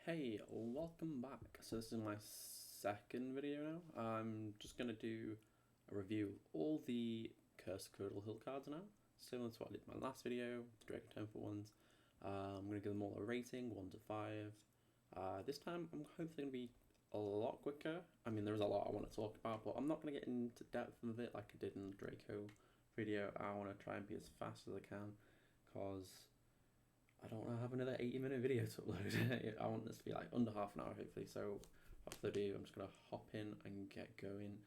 Hey, welcome back. So this is my second video now. I'm just going to do a review of all the Curdle hill cards now, similar to what I did in my last video, the Draco Temple ones. I'm going to give them all a rating, 1 to 5. This time I'm hopefully going to be a lot quicker. I mean, there's a lot I want to talk about, but I'm not going to get into depth of it like I did in the Draco video. I want to try and be as fast as I can, because I don't want to have another 80-minute video to upload. I want this to be like under half an hour, hopefully. So, without further ado, I'm just going to hop in and get going.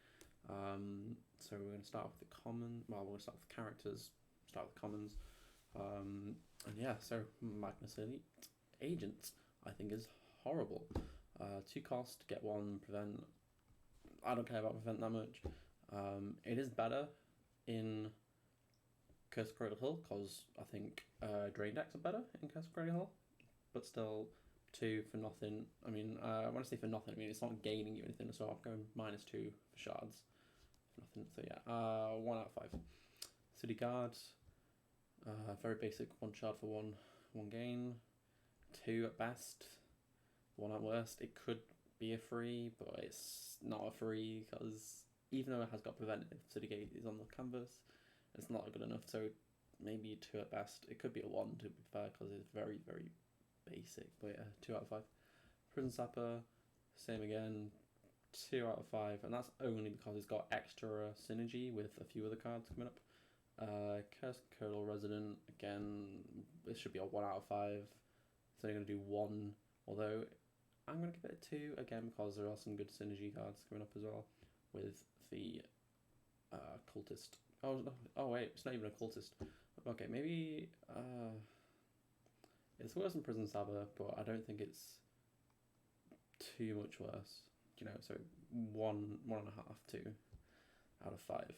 So we're going to start with the common. Well, we're going to start with characters. Start with commons. And yeah, so Magnus Elite Agent, I think, is horrible. 2 cost, get 1 prevent. I don't care about prevent that much. It is better in Curdle Hill, because I think Drain decks are better in Curdle Hill, but still 2 for nothing. I mean, when I say for nothing, I mean it's not gaining you anything, so I'm going -2 for shards for nothing. So yeah, 1 out of 5. City Guard, very basic, 1 shard for one gain, 2 at best, 1 at worst. It could be a free, but it's not a free, because even though it has got preventive, City Gate is on the canvas. It's not good enough, so maybe 2 at best. It could be a 1 to be fair, because it's very, very basic. But yeah, 2 out of 5. Prison Sapper, same again, 2 out of 5, and that's only because it's got extra synergy with a few other cards coming up. Cursed Curdle Resident, again, this should be a 1 out of 5. It's only going to do 1, although I'm going to give it a 2 again, because there are some good synergy cards coming up as well with the cultist. Oh wait, it's not even a cultist. Okay, maybe it's worse than Prison Sabber, but I don't think it's too much worse. You know, so 1.5, 2 out of 5.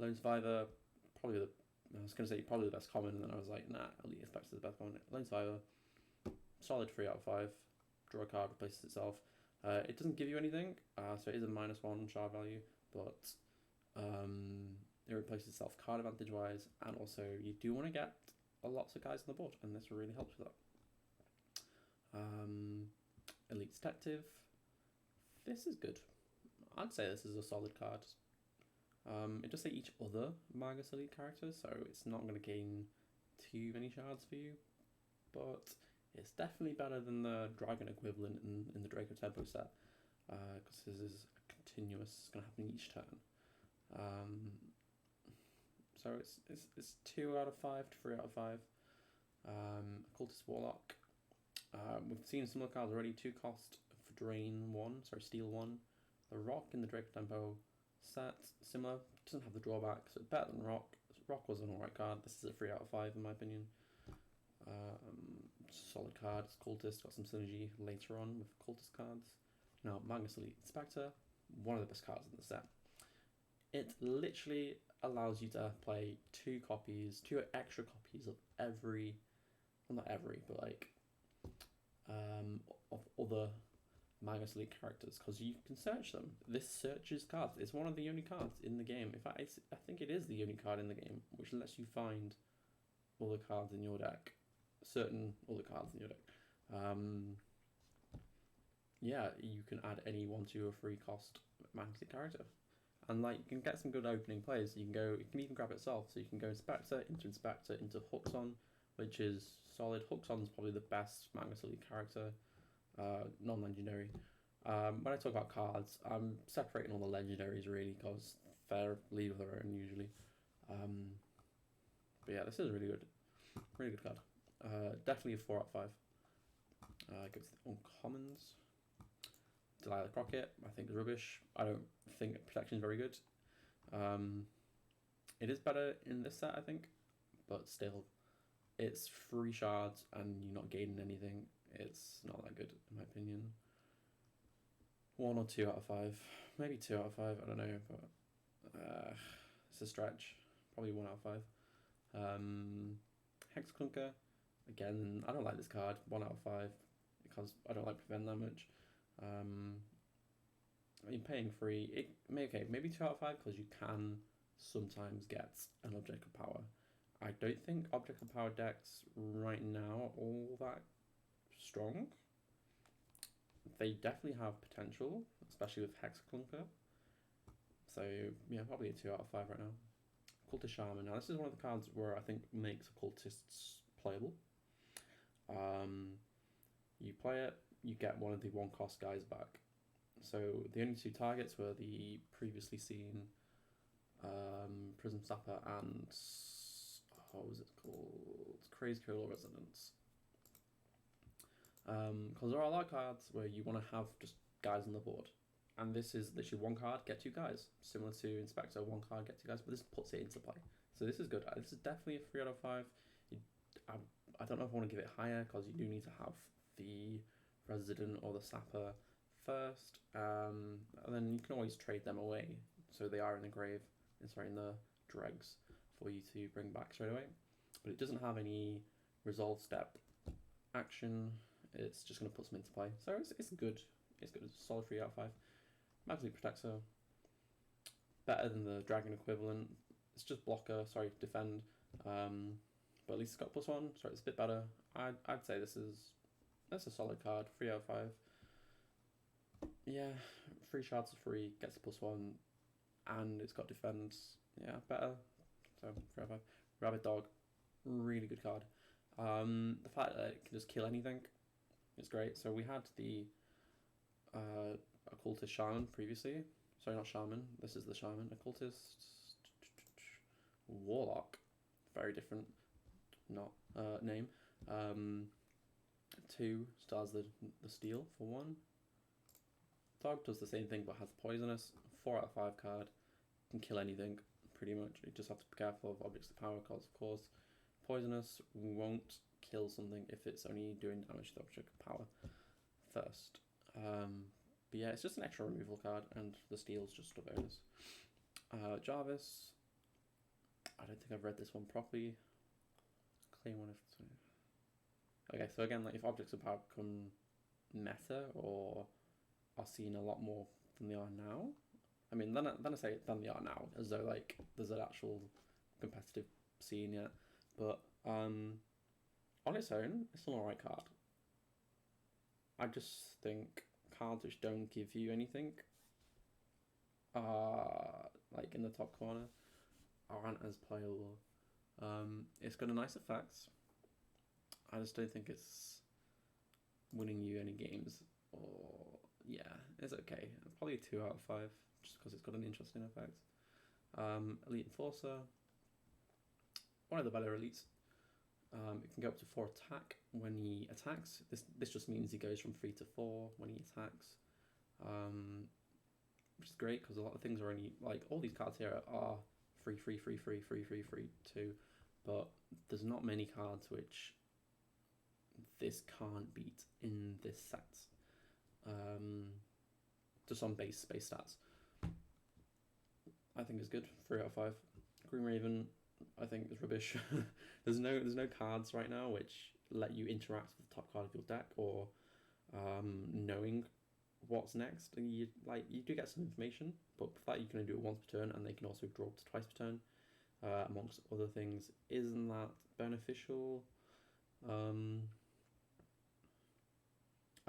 Lone Survivor, probably I was gonna say probably the best common, and then I was like, nah, Elite Inspector is the best common. Lone Survivor, solid 3 out of 5. Draw a card, replaces itself. It doesn't give you anything, so it is a -1 shard value, but it replaces itself card advantage wise, and also you do want to get lots of guys on the board, and this really helps with that. Elite Detective, this is good. I'd say this is a solid card. It does say each other Magus Elite character, so it's not going to gain too many shards for you, but it's definitely better than the Dragon equivalent in the Draco Tempo set, because this is a continuous, it's going to happen each turn. So it's 2 out of 5 to 3 out of 5. Cultist Warlock. We've seen similar cards already. 2 cost for Drain 1, sorry, Steal 1. The Rock in the Draco Tempo set, similar. Doesn't have the drawback, so it's better than Rock. Rock was an alright card. This is a 3 out of 5 in my opinion. Solid card. It's Cultist, got some synergy later on with Cultist cards. Now, Magnus Elite Inspector, one of the best cards in the set. It literally allows you to play 2 extra copies of every, well, not every, but like of other Magus Elite characters, because you can search them. This searches cards. It's one of the only cards in the game. In fact, I think it is the only card in the game which lets you find other cards in your deck, certain other cards in your deck. Yeah, you can add any 1, 2, or 3 cost Magus Elite character. And like, you can get some good opening plays. You can even grab itself. So you can go Inspector into Huxon, which is solid. Huxon's probably the best Magnus Elite character, non-legendary. When I talk about cards, I'm separating all the legendaries really, because they're lead of their own usually. But yeah, this is really good card. Definitely a 4 out of 5. Go to the uncommons. Delilah Crockett, I think, is rubbish. I don't think protection is very good. It is better in this set, I think, but still, it's 3 shards and you're not gaining anything. It's not that good, in my opinion. 1 or 2 out of 5, maybe 2 out of 5. I don't know, but it's a stretch. Probably 1 out of 5. Hex Clunker, again, I don't like this card. 1 out of 5 because I don't like prevent that much. I mean, paying 3, maybe 2 out of 5 because you can sometimes get an Object of Power. I don't think Object of Power decks right now are all that strong. they definitely have potential, especially with Hexaclunker. So yeah, probably a 2 out of 5 right now. Cultist Shaman. Now this is one of the cards where I think makes Occultists playable. You play it, you get one of the 1-cost guys back. So the only 2 targets were the previously seen Prism Sapper and what was it called? Crazy Curdle Resonance. Because there are a lot of cards where you want to have just guys on the board, and this is literally 1 card, get 2 guys, similar to Inspector, 1 card, get 2 guys, but this puts it into play. So this is good. This is definitely a 3 out of 5. I don't know if I want to give it higher, because you do need to have the Resident or the Sapper first, and then you can always trade them away, so they are in the grave, sorry, in the dregs, for you to bring back straight away. But it doesn't have any resolve step action. It's just going to put some into play, so it's good. It's good. It's a solid 3 out of 5. Magically Protector, better than the Dragon equivalent. It's just blocker, sorry, defend, but at least it's got +1, so it's a bit better. I'd say that's a solid card. 3 out of 5. Yeah, 3 shards are free, gets a +1, and it's got defense. Yeah, better. So 3 out of 5. Rabbit Dog, really good card. The fact that it can just kill anything is great. So we had the Occultist Shaman previously. Sorry, not Shaman. This is the Shaman. Occultist Warlock. Very different. Not name. 2 stars the steel for 1. Dog does the same thing but has poisonous. 4 out of 5 card. Can kill anything pretty much. You just have to be careful of objects of power, because of course poisonous won't kill something if it's only doing damage to the object of power first. But yeah, it's just an extra removal card, and the steel's just a bonus. Jarvis. I don't think I've read this one properly. Claim one if. Okay, so again, like if objects of power become meta or are seen a lot more than they are now. I mean, then I say than they are now, as though like there's an actual competitive scene yet. But on its own, it's an alright card. I just think cards which don't give you anything, like in the top corner, aren't as playable. It's got a nice effects. I just don't think it's winning you any games. Or yeah, it's okay. Probably a 2 out of 5, just because it's got an interesting effect. Elite Enforcer, one of the better elites. It can go up to 4 attack when he attacks. This just means he goes from 3 to 4 when he attacks, which is great, because a lot of things are only, like, all these cards here are free too, but there's not many cards which this can't beat in this set. Just on base stats, I think is good. 3 out of 5. Green Raven, I think is rubbish. there's no cards right now which let you interact with the top card of your deck, or knowing what's next. And you do get some information, but for that you can only do it once per turn, and they can also draw up to twice per turn, amongst other things. Isn't that beneficial?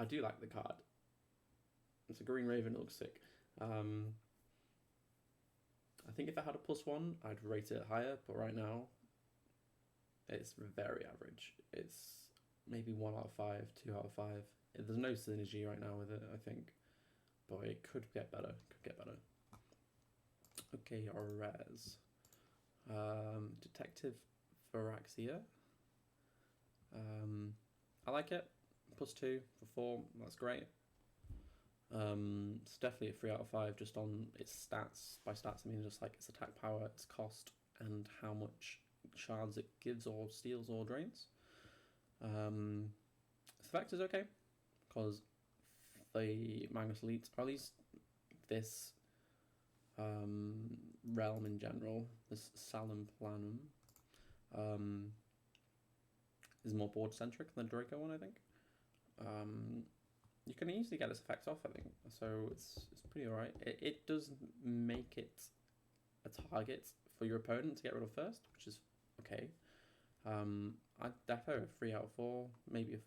I do like the card. It's a Green Raven, it looks sick. I think if it had a +1, I'd rate it higher, but right now, it's very average. It's maybe 1 out of 5, 2 out of 5. There's no synergy right now with it, I think, but it could get better. Okay, res. Detective Ferriza. I like it. +2 for 4. That's great. It's definitely a 3 out of 5 just on its stats. By stats, I mean just like its attack power, its cost, and how much shards it gives or steals or drains. Its effect is okay, because the Magnus Elite, or at least this realm in general, this Salem Planum, is more board centric than the Draco one, I think. You can easily get its effects off, I think, so it's pretty alright. It does make it a target for your opponent to get rid of first, which is okay. I'd defo a 3 out of 4, maybe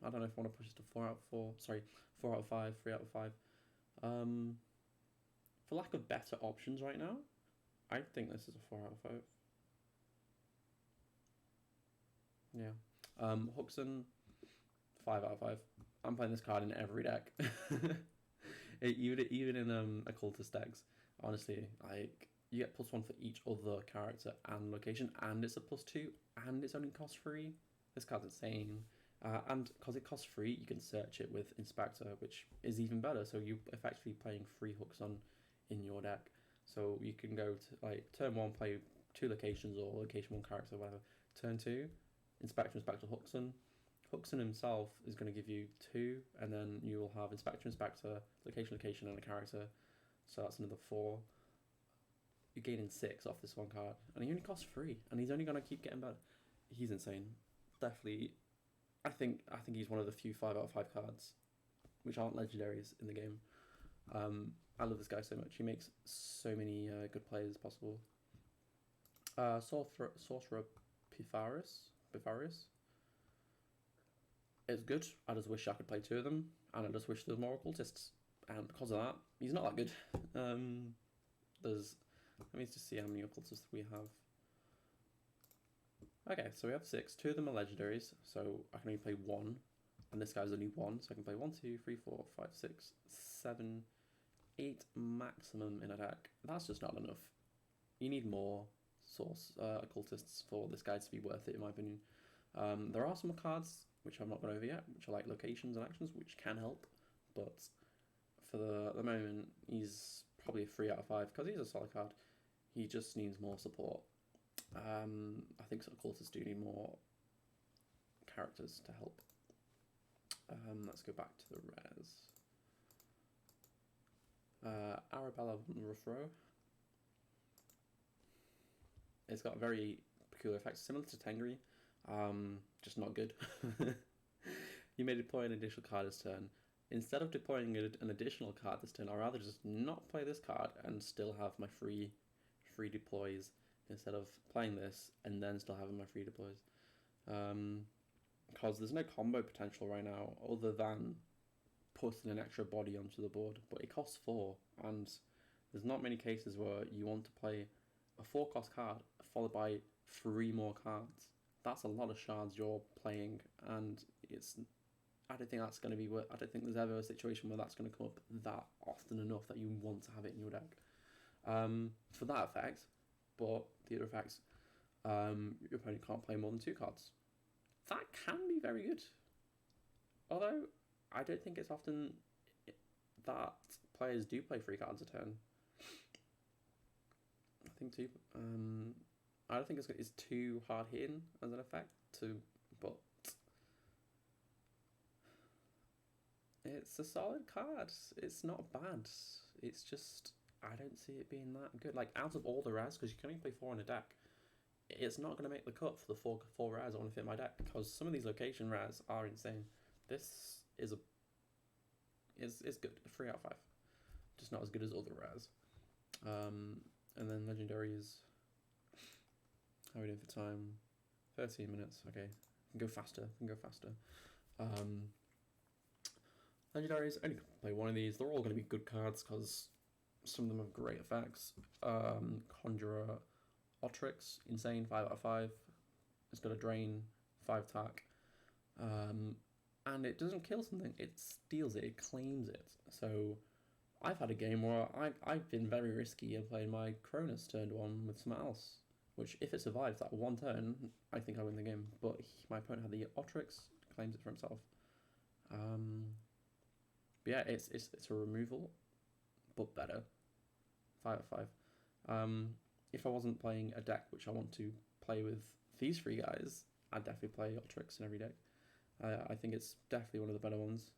I don't know if I want to push it to 4 out of 4. Sorry, 4 out of 5, 3 out of 5. For lack of better options right now, I think this is a 4 out of 5. Yeah. Huxon, 5 out of 5. I'm playing this card in every deck. Even in occultist decks, honestly, like you get +1 for each other character and location, and it's a +2, and it's only cost free. This card's insane. And because it costs free, you can search it with Inspector, which is even better. So you're effectively playing 3 Huxon in your deck. So you can go to like turn 1, play 2 locations or location 1 character, whatever. Turn 2, Inspector, Huxon. Huxon himself is going to give you 2, and then you will have Inspector, location, and a character. So that's another 4. You're gaining 6 off this one card, and he only costs 3, and he's only going to keep getting better. He's insane. Definitely, I think he's one of the few 5 out of 5 cards which aren't legendaries in the game. I love this guy so much. He makes so many good players possible. Sorcerer Pifarius. It's good. I just wish I could play 2 of them, and I just wish there was more occultists. And because of that, he's not that good. Let me just see how many occultists we have. Okay, so we have 6. 2 of them are legendaries, so I can only play 1, and this guy's only 1, so I can play 1, 2, 3, 4, 5, 6, 7, 8 maximum in a deck. That's just not enough. You need more occultists for this guy to be worth it, in my opinion. There are some cards which I've not gone over yet, which are like locations and actions, which can help, but for the moment, he's probably a 3 out of 5 because he's a solid card. He just needs more support. I think occultists do need more characters to help. Let's go back to the rares. Arabella Referral. It's got very peculiar effects, similar to Tengri, just not good. You may deploy an additional card this turn. Instead of deploying an additional card this turn, I'd rather just not play this card and still have my free deploys, instead of playing this and then still having my free deploys. Because there's no combo potential right now other than putting an extra body onto the board, but it costs 4, and there's not many cases where you want to play a 4-cost card followed by 3 more cards. That's a lot of shards you're playing, and I don't think that's going to be I don't think there's ever a situation where that's going to come up that often enough that you want to have it in your deck. For that effect, but the other effects, your opponent can't play more than 2 cards. That can be very good. Although, I don't think it's often that players do play 3 cards a turn. I think I don't think it's too hard hitting as an effect, but it's a solid card. It's not bad. It's just, I don't see it being that good. Like, out of all the rares, because you can only play 4 in a deck, it's not going to make the cut for the four rares I want to fit in my deck, because some of these location rares are insane. This is good, a 3 out of 5. Just not as good as other rares. And then Legendaries. How are we doing for time? 13 minutes. Okay, can go faster. Legendaries, only play 1 of these. They're all going to be good cards because some of them have great effects. Conjurer Otrix, insane, 5 out of 5. It's got a drain, 5 attack. And it doesn't kill something, it steals it, it claims it. So I've had a game where I've been very risky and played my Cronus turned 1 with someone else, which if it survives that 1 turn, I think I win the game. But my opponent had the Otrix, claims it for himself. But yeah, it's a removal, but better. 5 out of 5. If I wasn't playing a deck which I want to play with these 3 guys, I'd definitely play Otrix in every deck. I think it's definitely one of the better ones.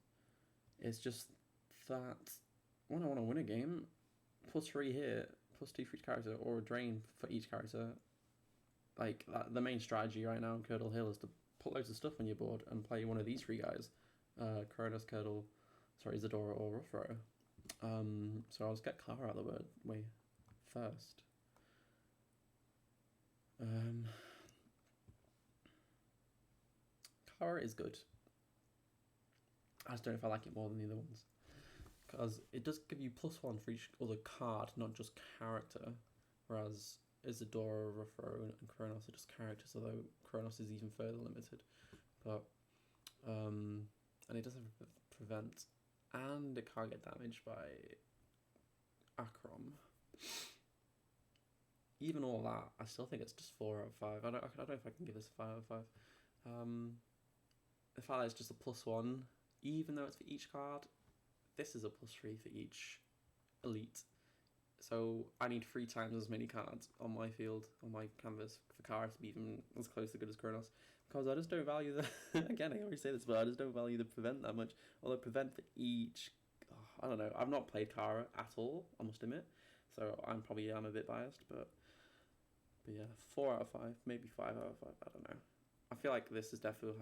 It's just that when I want to win a game, +3 here, +2 for each character, or a drain for each character. Like, the main strategy right now in Curdle Hill is to put loads of stuff on your board and play one of these 3 guys. Cronus, Curdle, Isadora, or Ruffro. So I'll just get Clara out of the way first. Clara is good. I just don't know if I like it more than the other ones. Because it does give you +1 for each other card, not just character. Whereas Isadora, Referral, and Kronos are just characters, although Kronos is even further limited. But, and it doesn't prevent, and it can't get damaged by Achroma. Even all that, I still think it's just 4 out of 5. I don't know if I can give this a 5 out of 5. The fact that it's just a +1, even though it's for each card, this is a +3 for each elite. So I need 3 times as many cards on my field, on my canvas, for Kara to be even as close to good as Kronos. Because I just don't value the, again, I already say this, but I just don't value the prevent that much. Although prevent for each, I don't know, I've not played Kara at all, I must admit. So I'm a bit biased, but yeah, 4 out of 5, maybe 5 out of 5, I don't know. I feel like this is definitely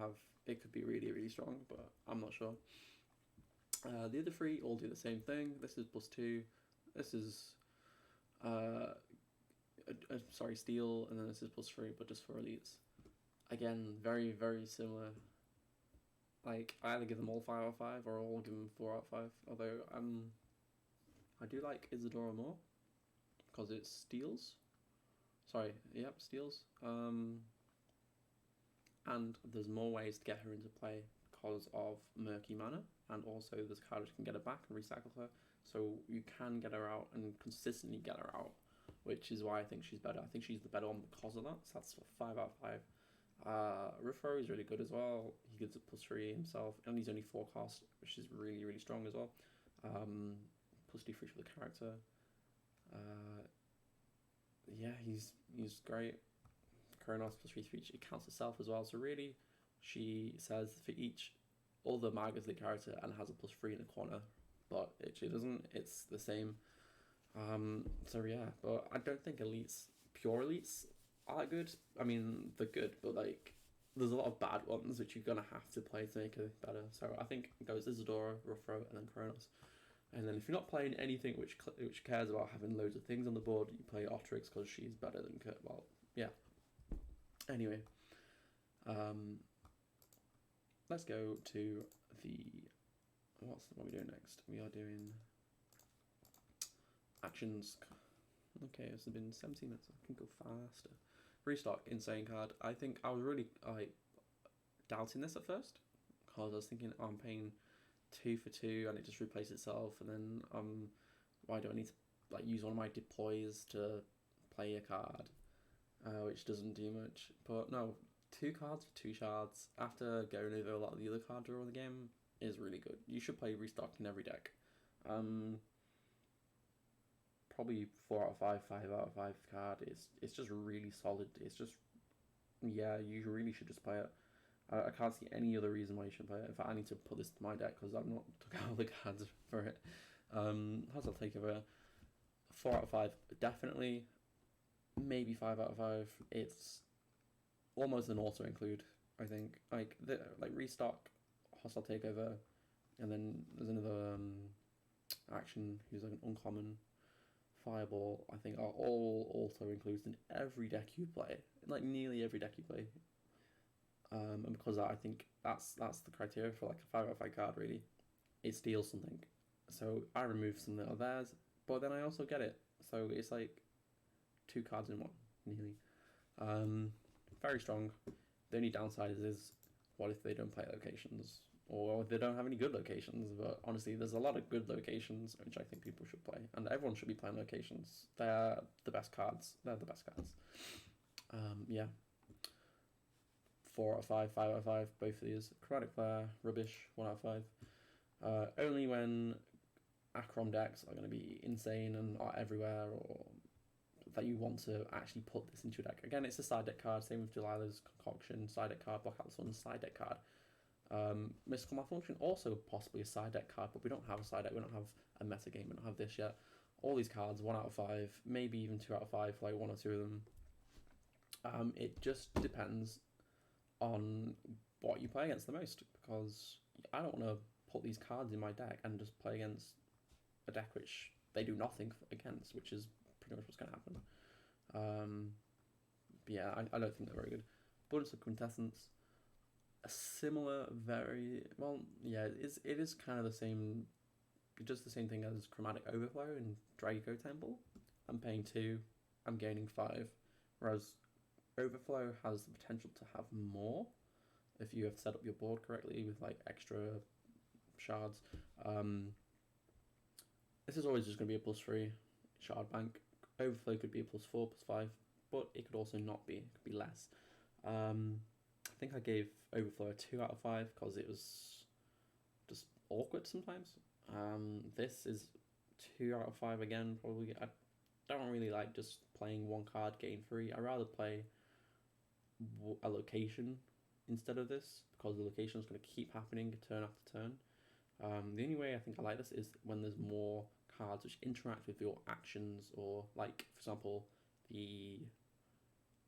it could be really, really strong, but I'm not sure. The other 3 all do the same thing. This is +2, this is steel, and then this is +3, but just for elites. Again, very, very similar. Like, I either give them all 5 out of 5, or I'll give them 4 out of 5. Although I do like Isadora more because it steals. Sorry, yep, steals. And there's more ways to get her into play because of Murky Mana, and also there's a card which can get her back and recycle her. So you can get her out and consistently get her out, which is why I think she's better. I think she's the better one because of that. So that's 5 out of 5. Referral is really good as well. He gives a +3 himself, and he's only 4 cost, which is really, really strong as well. +2 for each of the character. Yeah, he's great. Kronos +3 for each. It counts itself as well. So really, she says for each other Margaret's the character and has a +3 in the corner, but she doesn't. It's the same. So yeah, but I don't think pure elites are good. I mean, they're good, but like, there's a lot of bad ones which you're gonna have to play to make it better. So I think it goes Isadora, Referral, and then Kronos. And then if you're not playing anything which cares about having loads of things on the board, you play Otrix because she's better than Kurt. Well, yeah. Anyway, let's go to what are we doing next? We are doing actions. Okay, it's been 17 minutes. I can go faster. Restock, insane card. I think I was really doubting this at first because I was thinking, oh, I'm paying 2 for 2 and it just replaces itself, and then why do I need to like use one of my deploys to play a card, which doesn't do much. But no, 2 cards for 2 shards after going over a lot of the other card draw of the game is really good. You should play Restock in every deck. Probably 4 out of 5, 5 out of 5 card. It's just really solid. It's just, yeah, you really should just play it. I can't see any other reason why you should play it. In fact, I need to put this to my deck because I've not took out all the cards for it. How's that take over? 4 out of 5, definitely. Maybe 5 out of 5. It's almost an auto include, I think. Like Restock, hostile takeover, and then there's another action who's like an uncommon. Fireball, I think, are all auto includes in every deck you play, like nearly every deck you play. And because I think that's the criteria for like a 5 out of 5 card. Really, it steals something. So I remove something of theirs, but then I also get it. So it's like 2 cards in 1, nearly. Very strong. The only downside is what if they don't play locations, or they don't have any good locations. But honestly, there's a lot of good locations which I think people should play, and everyone should be playing locations. They're the best cards. Yeah. 4 out of 5, 5 out of 5, both of these. Chromatic Flare, rubbish, 1 out of 5. Only when Achroma decks are going to be insane and are everywhere, or that you want to actually put this into your deck. Again, it's a side deck card, same with Delilah's Concoction, side deck card, Block Out the Sun, side deck card. Mystical Malfunction, also possibly a side deck card, but we don't have a side deck, we don't have a meta game, we don't have this yet. All these cards, 1 out of 5, maybe even 2 out of 5, like 1 or 2 of them. It just depends on what you play against the most, because I don't want to put these cards in my deck and just play against a deck which they do nothing against, which is pretty much what's going to happen. But yeah, I don't think they're very good. Abundance of Quintessence, a similar, very well, yeah, it is kind of the same, just the same thing as Chromatic Overflow and Draco Temple. I'm paying 2, I'm gaining 5, whereas Overflow has the potential to have more if you have set up your board correctly with like extra shards. This is always just going to be a +3 shard bank. Overflow could be a +4, +5, but it could also not be. It could be less. I think I gave Overflow a 2 out of 5 because it was just awkward sometimes. This is 2 out of 5 again, probably. I don't really like just playing one card, gain 3. I'd rather play a location instead of this because the location is going to keep happening turn after turn. The only way I think I like this is when there's more cards which interact with your actions, or like, for example, the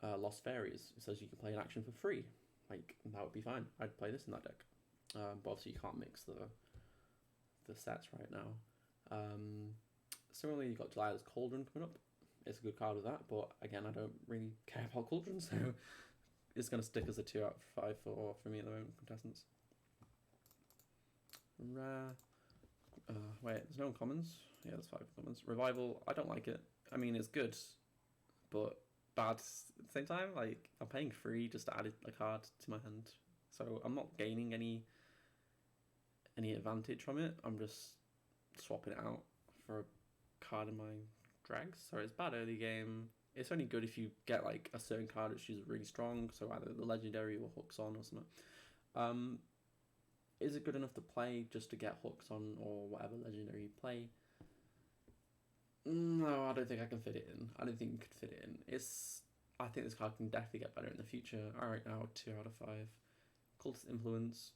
Lost Fairies. It says you can play an action for free. Like, that would be fine. I'd play this in that deck. But obviously you can't mix the sets right now. Similarly, you've got Delilah's Cauldron coming up. It's a good card with that, but again, I don't really care about Cauldron, so it's going to stick as a 2 out of 5 for me at the moment, contestants. Rare. Wait, there's no uncommons? Yeah, there's 5 uncommons. Revival, I don't like it. I mean, it's good, but bad at the same time. Like, I'm paying 3 just to add a card to my hand, so I'm not gaining any advantage from it. I'm just swapping it out for a card in my drags. So it's bad early game. It's only good if you get like a certain card which is really strong, so either the legendary or hooks on or something. Is it good enough to play just to get hooks on or whatever legendary you play? No, I don't think I can fit it in. I don't think you could fit it in. I think this card can definitely get better in the future. Alright, now 2 out of 5. Cultist Influence.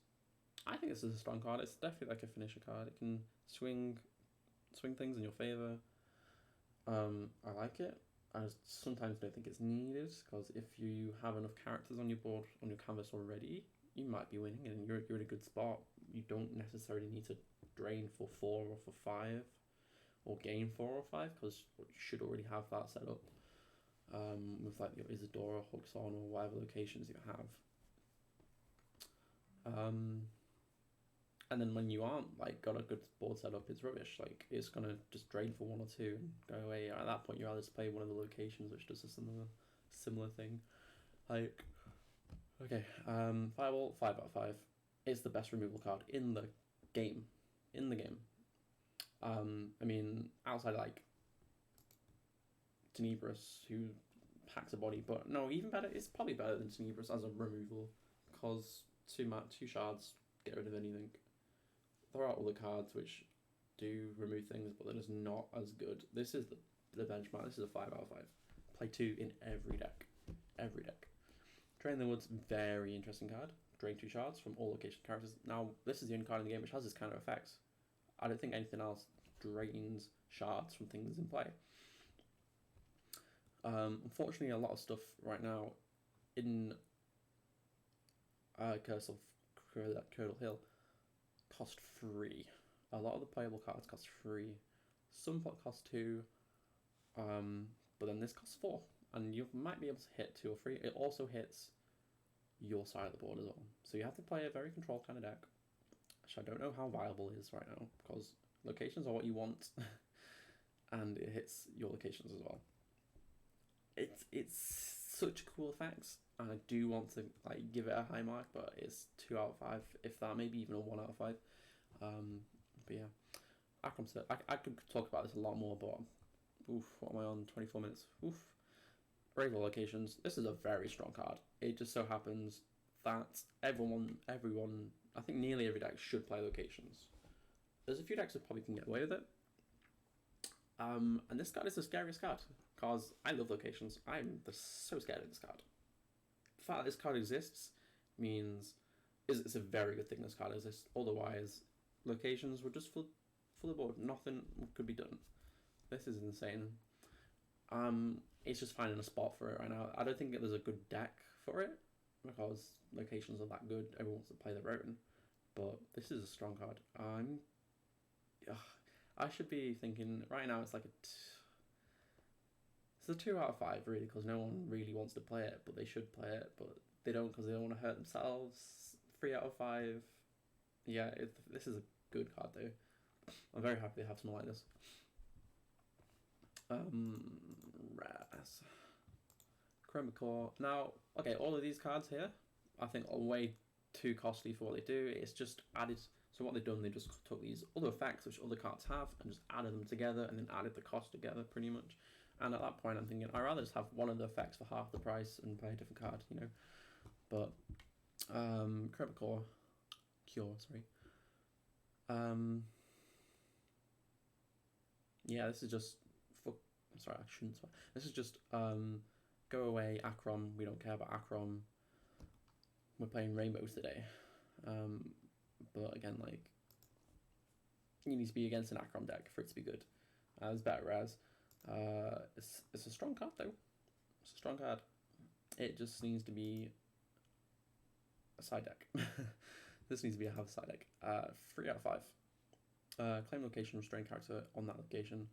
I think this is a strong card. It's definitely like a finisher card. It can swing things in your favor. I like it. I sometimes don't think it's needed, because if you have enough characters on your board, on your canvas already, you might be winning and you're in a good spot. You don't necessarily need to drain for 4 or for 5 or gain 4 or 5, because you should already have that set up with like your Isadora, hooks on, or whatever locations you have. And then when you aren't like got a good board set up, it's rubbish. Like, it's gonna just drain for 1 or 2 and go away. At that point, you either just play one of the locations which does a similar thing. Like, okay, Fireball, 5 out of 5. It's the best removal card in the game. I mean, outside like Tenebris, who packs a body, but no, even better. It's probably better than Tenebris as a removal, because 2 shards get rid of anything. There are other cards which do remove things, but they're just not as good. This is the benchmark. This is a 5 out of 5. Play 2 in every deck. Drain the Woods, very interesting card. Drain 2 shards from all location characters. Now, this is the only card in the game which has this kind of effects. I don't think anything else drains shards from things in play. Unfortunately, a lot of stuff right now in Curse of Curdle Hill cost 3. A lot of the playable cards cost 3. Some cost 2, but then this costs 4, and you might be able to hit 2 or 3. It also hits your side of the board as well, so you have to play a very controlled kind of deck, which I don't know how viable it is right now, because locations are what you want, and it hits your locations as well. It's such cool effects, and I do want to like give it a high mark, but it's 2 out of 5, if that, maybe even a 1 out of 5. But yeah, I could talk about this a lot more, but oof, what am I on? 24 minutes. Oof. Rainbow locations. This is a very strong card. It just so happens that everyone, I think nearly every deck should play locations. There's a few decks that probably can get away with it. And this card is the scariest card, because I love locations. I'm so scared of this card. The fact that this card exists means it's a very good thing this card exists. Otherwise, locations would just fill the board. Nothing could be done. This is insane. It's just finding a spot for it right now. I don't think there's a good deck for it, because locations are that good. Everyone wants to play their own. But this is a strong card. I should be thinking right now it's like it's a 2 out of 5 really, because no one really wants to play it, but they should play it, but they don't, because they don't want to hurt themselves 3 out of 5. Yeah, this is a good card though. I'm very happy to have something like this. Raz. Chroma Core. Now, okay, all of these cards here, I think are way too costly for what they do. It's just added. So what they've done, they just took these other effects which other cards have and just added them together and then added the cost together pretty much. And at that point, I'm thinking I'd rather just have one of the effects for half the price and play a different card, you know. But Chroma Core, sorry. Yeah, this is just for. Sorry, I shouldn't swear. This is just go away, Achroma. We don't care about Achroma. We're playing rainbows today. But again, like, you need to be against an Achroma deck for it to be good. It's better as. It's a strong card though. It's a strong card. It just needs to be a side deck. This needs to be a half side deck. 3 out of 5. Claim location, restrain character on that location.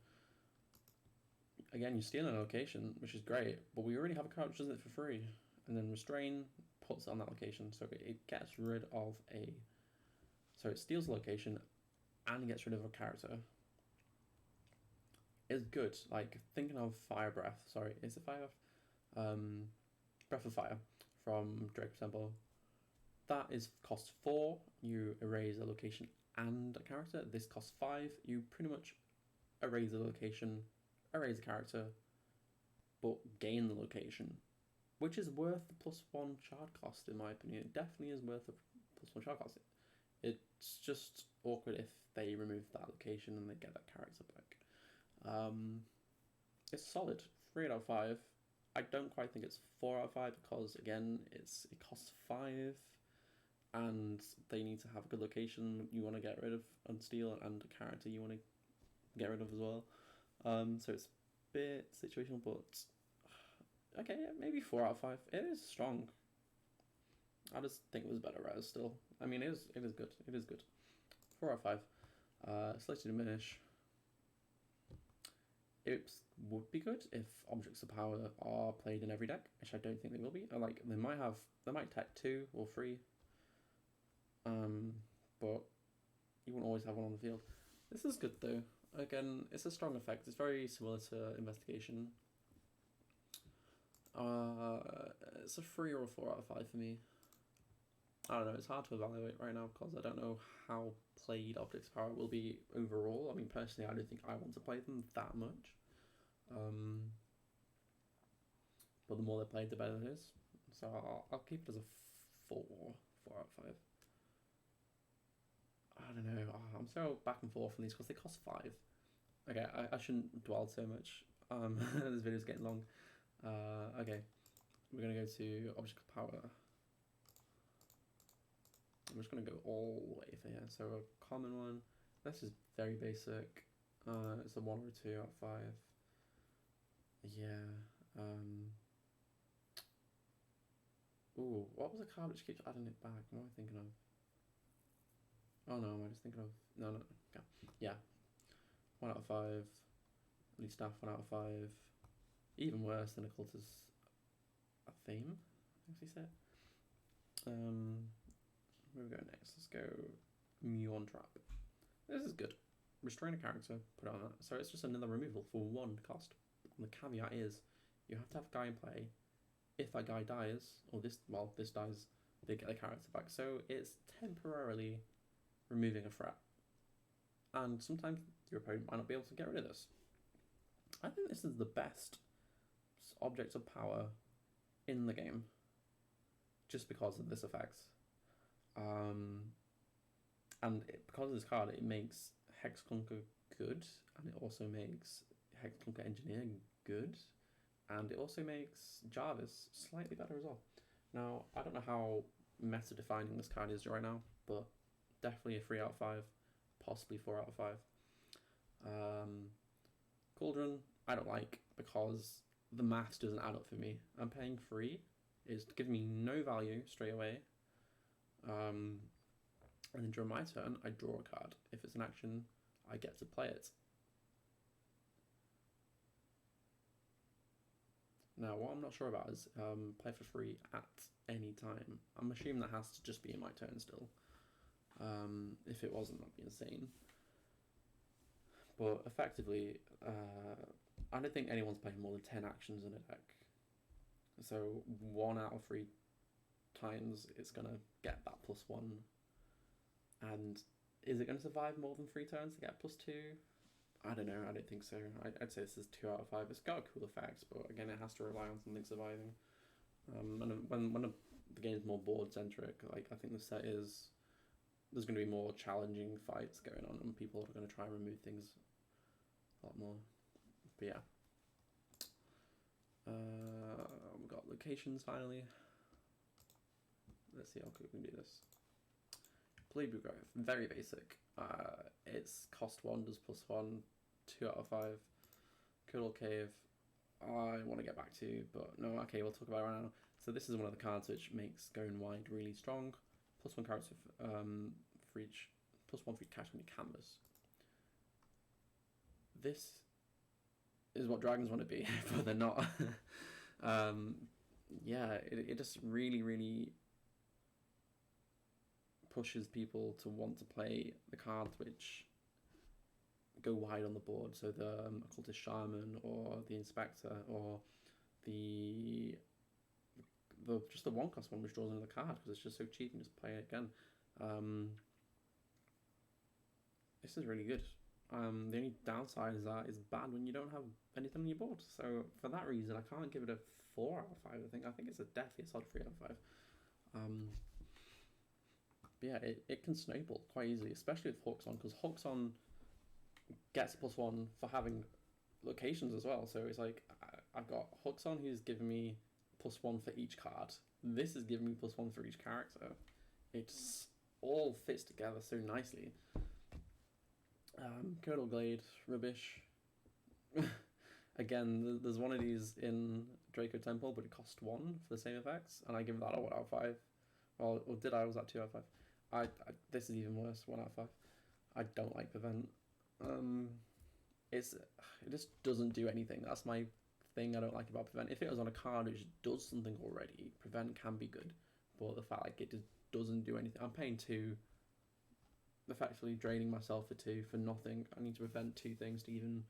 Again, you're stealing a location, which is great, but we already have a card which does it for free. And then restrain puts it on that location, so it gets rid of a. So it steals the location and gets rid of a character. It's good. Like, thinking of Fire Breath. Sorry, is it Fire? Breath of Fire from Drake's Temple. That is cost 4. You erase a location and a character. This costs 5. You pretty much erase the location, erase a character, but gain the location, which is worth the +1 shard cost in my opinion. It definitely is worth the +1 shard cost. It's just awkward if they remove that location and they get that character back. It's solid. 3 out of 5. I don't quite think it's 4 out of 5 because again, it costs 5. And they need to have a good location you want to get rid of and steal, and a character you want to get rid of as well. So it's a bit situational, but okay, maybe 4 out of 5. It is strong. I just think it was better res still. I mean, it is good. It is good. 4 out of 5. Slightly diminish. It would be good if objects of power are played in every deck, which I don't think they will be. Like they might tech 2 or 3. But you won't always have one on the field. This is good though. Again, it's a strong effect. It's very similar to Investigation. It's a 3 or a 4 out of 5 for me. I don't know, it's hard to evaluate right now because I don't know how played Objects of Power will be overall. I mean, personally, I don't think I want to play them that much. But the more they're played, the better it is. So I'll keep it as a 4 out of 5. I don't know. I'm so back and forth on these because they cost 5. Okay, I shouldn't dwell so much. This video's getting long. Okay, we're gonna go to Object of Power. I'm just gonna go all the way for here. So a common one. This is very basic. It's a 1 or a 2 out of 5. Yeah. Ooh, what was the card which keeps adding it back? What am I thinking of? Oh no, am I just thinking of... No. Okay. Yeah. 1 out of 5. Elite Staff, 1 out of 5. Even worse than Occultist a Theme, I think he said. Where we go next? Let's go Muon Trap. This is good. Restrain a character, put it on that. So it's just another removal for 1 cost. And the caveat is, you have to have a guy in play. If that guy dies, or this dies, they get the character back. So it's temporarily removing a threat. And sometimes your opponent might not be able to get rid of this. I think this is the best object of power in the game. Just because of this effect. And because of this card, it makes Hexclunker good. And it also makes Hexclunker Engineer good. And it also makes Jarvis slightly better as well. Now, I don't know how meta-defining this card is right now, but definitely a 3 out of 5, possibly 4 out of 5. Cauldron, I don't like because the maths doesn't add up for me. I'm paying 3, it's giving me no value straight away. And then during my turn, I draw a card. If it's an action, I get to play it. Now, what I'm not sure about is play for free at any time. I'm assuming that has to just be in my turn still. If it wasn't, that'd be insane. But effectively, I don't think anyone's playing more than 10 actions in a deck. So 1 out of 3 times it's going to get that +1. And is it going to survive more than 3 turns to get +2? I don't know, I don't think so. I'd say this is 2 out of 5. It's got cool effects, but again, it has to rely on something surviving. And when the game's more board-centric, like, I think the set is... There's going to be more challenging fights going on, and people are going to try and remove things a lot more. But yeah. We've got locations finally. Let's see how quick we can do this. Playbook, very basic. It's cost 1, does +1, 2 out of 5. Curdle Cave, I want to get back to, but no, okay, we'll talk about it right now. So this is one of the cards which makes going wide really strong. +1 character for each, +1 for each character on your canvas. This is what dragons want to be, but they're not. Yeah, it just really pushes people to want to play the cards which go wide on the board. So the Occultist Shaman, or the Inspector, or the just the 1-cost one which draws another card because it's just so cheap and just play it again. This is really good. The only downside is that it's bad when you don't have anything on your board. So for that reason, I can't give it a 4 out of 5. I think it's definitely a solid 3 out of 5. But yeah, it can snowball quite easily, especially with Hooks on, because Hooks on gets +1 for having locations as well. So it's like I've got Hooks on who's giving me +1 for each card. This is giving me +1 for each character. It's all fits together so nicely. Curdle Glade, rubbish. Again, there's one of these in Draco Temple, but it cost 1 for the same effects, and I give that a 1 out of 5. Well, or did I? Was that 2 out of 5? This is even worse, 1 out of 5. I don't like Prevent. It just doesn't do anything. That's my thing I don't like about Prevent. If it was on a card which does something already, Prevent can be good, but the fact like it just doesn't do anything. I'm paying 2, effectively draining myself for 2 for nothing. I need to prevent 2 things to even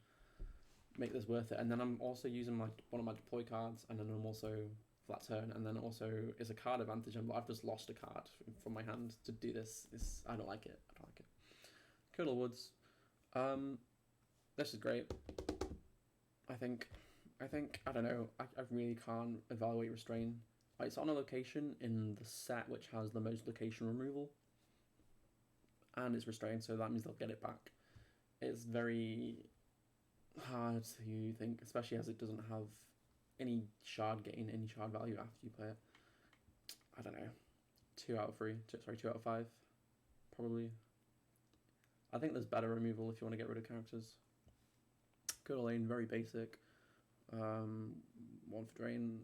make this worth it. And then I'm also using one of my deploy cards, and then I'm also flat turn, and then also is a card advantage, and I've just lost a card from my hand to do this. I don't like it. Curdle Woods. This is great. I think I don't know. I really can't evaluate Restrain. It's on a location in the set which has the most location removal, and it's restrained, so that means they'll get it back. It's very hard to think, especially as it doesn't have any shard gain, any shard value after you play it. I don't know. 2 out of 3. Sorry, 2 out of 5. Probably. I think there's better removal if you want to get rid of characters. Curdle Lane, very basic. 1 for drain,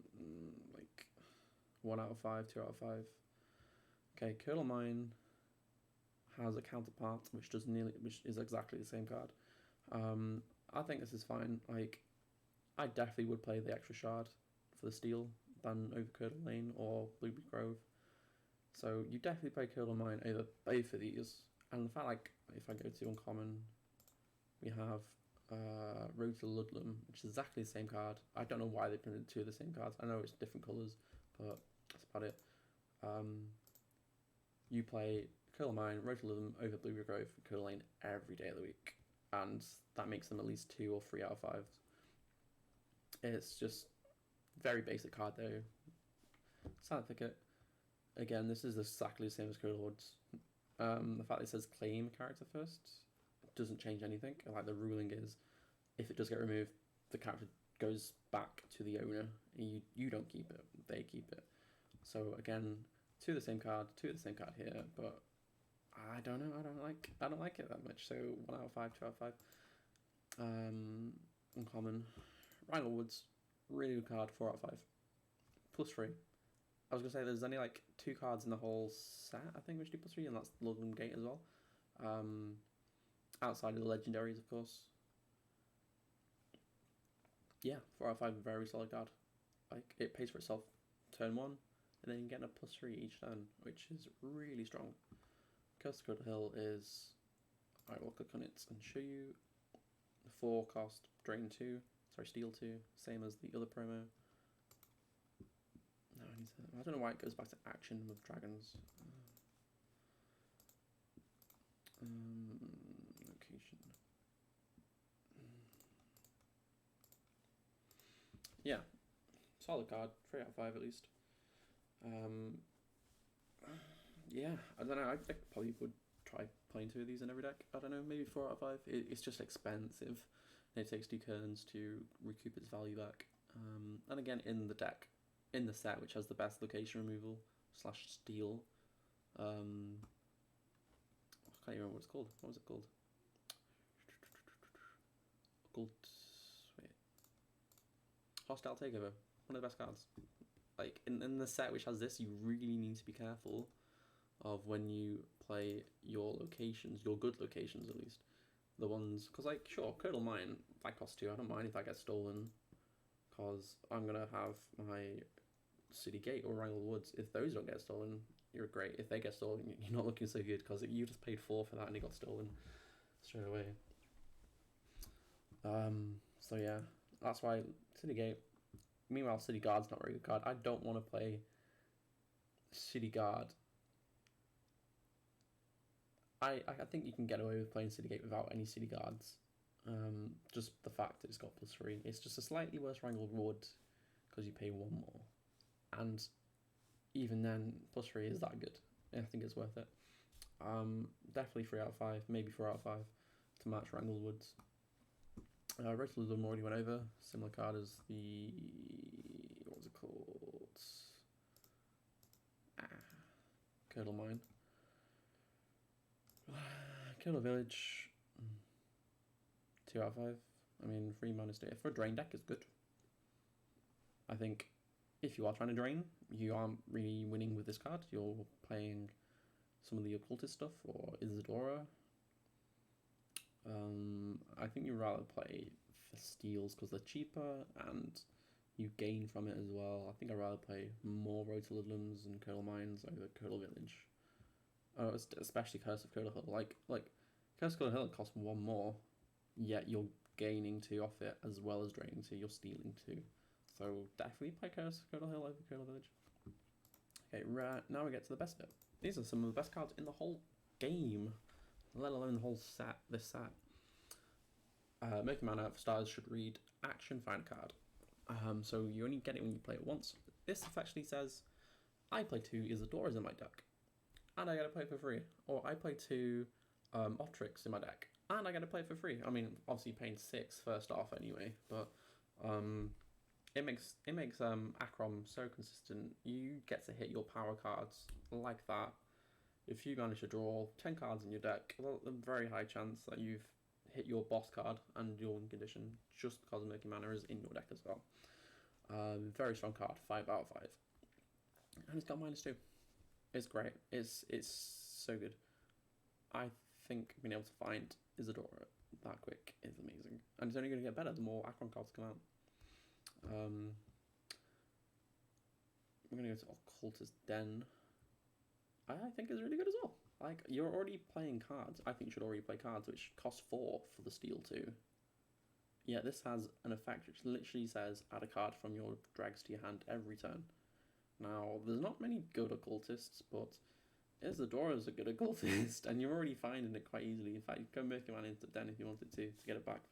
like 1 out of 5, 2 out of 5. Okay, Curdle Mine has a counterpart which is exactly the same card. I think this is fine. Like, I definitely would play the extra shard for the steal than over Curdle Lane or Blueberry Grove. So you definitely play Curdle Mine over both of these. And the fact, like, if I go to uncommon, we have Road to Ludlam, which is exactly the same card. I don't know why they printed 2 of the same cards. I know it's different colours, but that's about it. You play Curdle Mine, Road to Ludlam over Blueberry Grove, Curdle Lane every day of the week, and that makes them at least 2 or 3 out of 5. It's just very basic card though. Certificate. Again, this is exactly the same as Curdle Woods. The fact that it says claim character first doesn't change anything. Like, the ruling is, if it does get removed, the character goes back to the owner. You don't keep it; they keep it. So again, 2 of the same card, 2 of the same card here, but I don't know. I don't like it that much. So 1 out of 5, 2 out of 5. Uncommon. Rhino Woods, really good card, 4 out of 5. +3. I was gonna say there's only like 2 cards in the whole set, I think, which do +3, and that's Ludlam Gate as well. Outside of the Legendaries, of course. Yeah, 4 out of 5, very solid card. like it pays for itself turn 1, and then getting a +3 each turn, which is really strong. Curse Curdle Hill is, I will click on it and show you. 4 cost drain 2, sorry, steal 2, same as the other promo. No, I don't know why it goes back to action with dragons. Location. Yeah, solid card, 3 out of 5 at least. Yeah, I don't know. I probably would try playing 2 of these in every deck. I don't know, maybe 4 out of 5. It's just expensive. And it takes 2 turns to recoup its value back. And again, in the deck, in the set, which has the best location removal / steal. I can't even remember what it's called. What was it called? Wait. Hostile Takeover. One of the best cards. Like, in the set which has this, you really need to be careful of when you play your locations, your good locations at least. The ones, because like, sure, Curdle mine, that costs 2, I don't mind if that gets stolen, because I'm going to have my City Gate or Wrangle Woods. If those don't get stolen, you're great. If they get stolen, you're not looking so good, because you just paid 4 for that and it got stolen straight away. So yeah, that's why City Gate. Meanwhile, City Guard's not a very good card. I don't want to play City Guard. I think you can get away with playing City Gate without any City Guards. Just the fact that it's got +3. It's just a slightly worse Wrangled Wood because you pay 1 more. And even then, +3 is that good. I think it's worth it. Definitely 3 out of 5, maybe 4 out of 5 to match Wrangled Woods. Red Ludum already went over. Similar card as the, what was it called? Curdle Mine. Curdle Village. 2 out of 5. I mean, 3 minus 2. For a drain deck is good. I think if you are trying to drain, you aren't really winning with this card. You're playing some of the occultist stuff or Isadora. I think you'd rather play for steals because they're cheaper and you gain from it as well. I think I'd rather play more Road to Ludlums and Curdle Mines over Curdle Village. Especially Curse of Curdle Hill. Like Curse of Curdle Hill costs 1 more, yet you're gaining 2 off it as well as draining 2. You're stealing 2. So definitely play Curse of Curdle Hill over Curdle Village. Okay, right, now we get to the best bit. These are some of the best cards in the whole game, let alone the whole set, this set. Making Mana, for starters, should read Action Find Card. So you only get it when you play it once. This actually says, I play 2 Isadoras in my deck, and I get to play it for free. Or I play 2 Optrix in my deck, and I get to play it for free. I mean, obviously paying 6 first off anyway, but it makes Achroma so consistent. You get to hit your power cards like that. If you manage to draw 10 cards in your deck, there's a very high chance that you've hit your boss card and your win condition just because Making Mana is in your deck as well. Very strong card, 5 out of 5. And it's got -2. It's great. It's so good. I think being able to find Isadora that quick is amazing. And it's only going to get better the more Achroma cards come out. I'm going to go to Occultist Den. I think is really good as well. Like, you're already playing cards. I think you should already play cards which cost 4 for the steal 2. Yeah, this has an effect which literally says add a card from your drags to your hand every turn. Now, there's not many good occultists, but Isadora's a good occultist, and you're already finding it quite easily. In fact, you can make a man into Den if you wanted to get it back.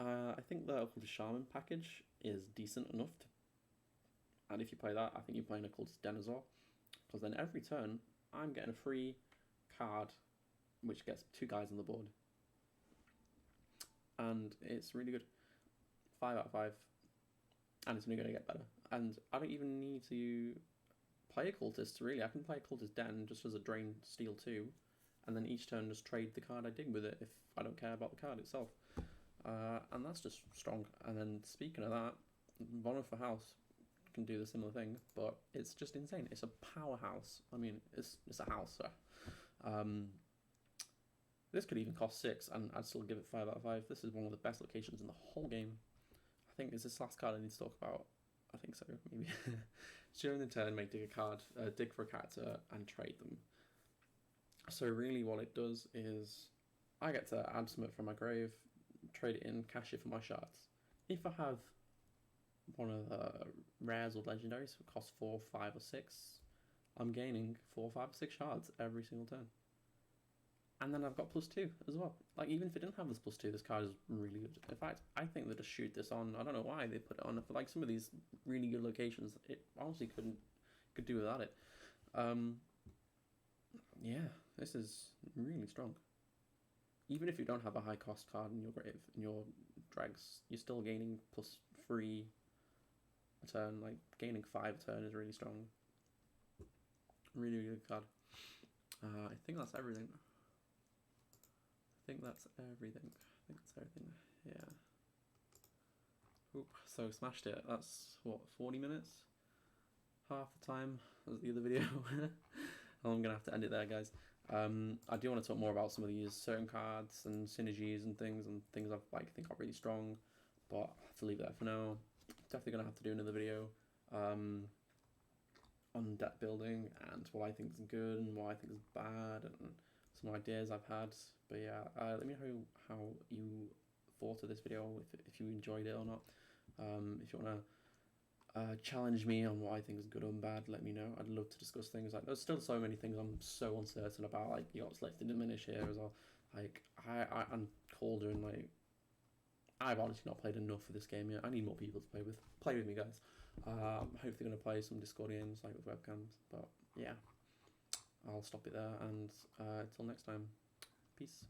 I think the Occultist Shaman package is decent enough to, and if you play that, I think you're playing Occultist Den as well, because then every turn I'm getting a free card which gets 2 guys on the board, and it's really good. 5 out of 5, and it's only going to get better. And I don't even need to play Occultist really. I can play Occultist Den just as a drain steal 2, and then each turn just trade the card I dig with it if I don't care about the card itself. And that's just strong. And then speaking of that, Bonner for House can do the similar thing, but it's just insane. It's a powerhouse. I mean, it's a house. So. This could even cost 6, and I'd still give it 5 out of 5. This is one of the best locations in the whole game. think is this last card I need to talk about. I think so, maybe. During the turn, dig a card, dig for a character, and trade them. So really, what it does is I get to add something from my grave, trade it in, cash it for my shards. If I have one of the rares or legendaries that costs 4, 5, or 6, I'm gaining 4, 5, or 6 shards every single turn. And then I've got +2 as well. Like, even if it didn't have this +2, this card is really good. In fact, I think they just shoot this on. I don't know why they put it on. For like some of these really good locations, it honestly could do without it. Yeah, this is really strong. Even if you don't have a high cost card in your grave, in your drags, you're still gaining +3 a turn. Like, gaining 5 a turn is really strong. Really, really good card. I think that's everything. Yeah. Oop, so smashed it. That's what, 40 minutes? Half the time as the other video. I'm gonna have to end it there, guys. I do want to talk more about some of these certain cards and synergies and things I think are really strong, but I have to leave that for now. Definitely gonna have to do another video on deck building and what I think is good and what I think is bad and some ideas I've had. But yeah, let me know how you thought of this video, if you enjoyed it or not. If you want to challenge me on what I think is good and bad, let me know. I'd love to discuss things. Like, there's still so many things I'm so uncertain about. Like, you got Select and Diminish here as well. Like, I'm colder and like, I've honestly not played enough for this game yet. I need more people to play with. Play with me, guys. I'm hopefully going to play some Discord games like with webcams. But yeah, I'll stop it there, and until next time, peace.